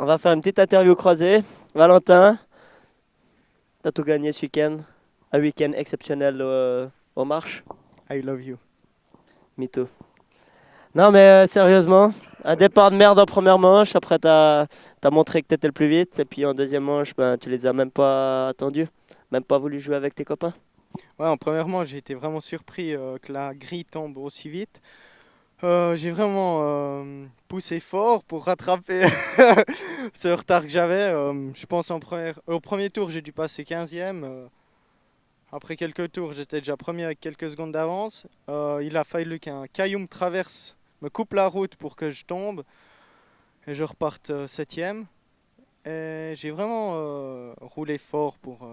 On va faire une petite interview croisée. Valentin, t'as tout gagné ce week-end. Un week-end exceptionnel aux marches. I love you. Me too. Non mais sérieusement, un départ de merde en première manche. Après t'as montré que t'étais le plus vite. Et puis en deuxième manche, ben, tu les as même pas attendus. Même pas voulu jouer avec tes copains. Ouais, premièrement, j'ai été vraiment surpris que la grille tombe aussi vite. J'ai vraiment poussé fort pour rattraper ce retard que j'avais. Je pense au premier tour, j'ai dû passer 15e. Après quelques tours, j'étais déjà premier avec quelques secondes d'avance. Il a fallu qu'un caillou me traverse, me coupe la route pour que je tombe et je reparte 7e. Et j'ai vraiment roulé fort pour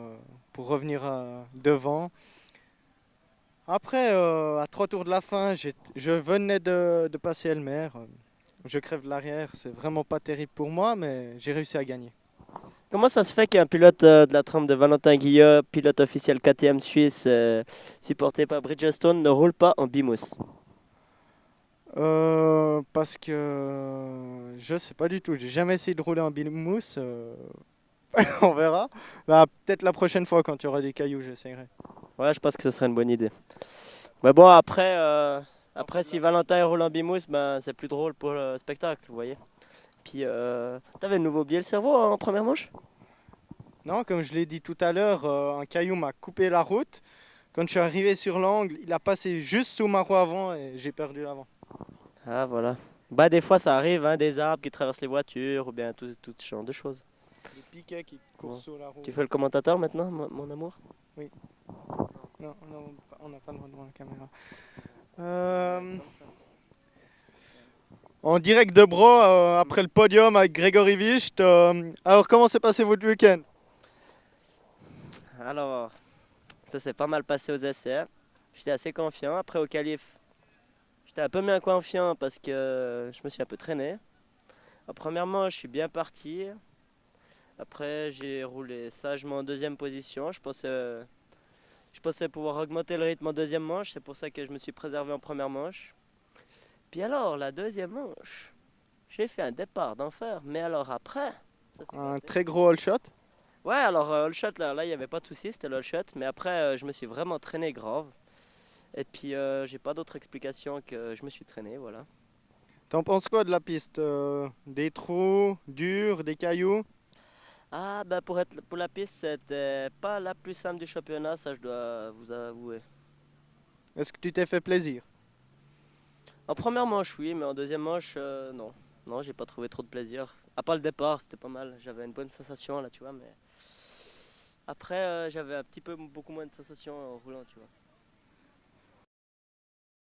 revenir devant. Après, à 3 tours de la fin, je venais de passer Elmer. Je crève de l'arrière, c'est vraiment pas terrible pour moi, mais j'ai réussi à gagner. Comment ça se fait qu'un pilote de la trempe de Valentin Guillot, pilote officiel KTM Suisse, supporté par Bridgestone, ne roule pas en bimousse? Parce que je sais pas du tout, j'ai jamais essayé de rouler en mousse. On verra. Bah, peut-être la prochaine fois quand il y aura des cailloux, j'essayerai. Ouais, je pense que ce serait une bonne idée. Mais bon, après si Valentin roule en bimousse, ben, c'est plus drôle pour le spectacle, vous voyez. Puis, t'avais de nouveau oublié le cerveau en première manche? Non, comme je l'ai dit tout à l'heure, un caillou m'a coupé la route. Quand je suis arrivé sur l'angle, il a passé juste sous ma roue avant et j'ai perdu l'avant. Ah, voilà. Bah, des fois, ça arrive, hein, des arbres qui traversent les voitures, ou bien tout ce genre de choses. Des piquets qui courent Bon. sous la Tu roue. fais le commentateur maintenant, mon amour? Oui. Non, non, on n'a pas le droit devant la caméra. Comme ça. En direct de Bro, après le podium avec Grégory Wicht. Alors, comment s'est passé votre week-end? Alors, ça s'est pas mal passé aux essais. J'étais assez confiant. Après, au qualif, j'étais un peu moins confiant parce que je me suis un peu traîné. Premièrement, je suis bien parti. Après, j'ai roulé sagement en deuxième position. Je pensais pouvoir augmenter le rythme en deuxième manche. C'est pour ça que je me suis préservé en première manche. Puis alors, la deuxième manche, j'ai fait un départ d'enfer. Mais alors après, ça s'est Un gâté. très gros all shot. Ouais, alors all shot, là, il n'y avait pas de souci, c'était le all shot. Mais après, je me suis vraiment traîné grave. Et puis, j'ai pas d'autre explication que je me suis traîné, voilà. T'en penses quoi de la piste? Des trous durs, des cailloux? Ah, bah pour la piste, c'était pas la plus simple du championnat, ça je dois vous avouer. Est-ce que tu t'es fait plaisir? En première manche, oui, mais en deuxième manche, non. Non, j'ai pas trouvé trop de plaisir. À part le départ, c'était pas mal. J'avais une bonne sensation là, tu vois, mais après, j'avais un petit peu beaucoup moins de sensation en roulant, tu vois.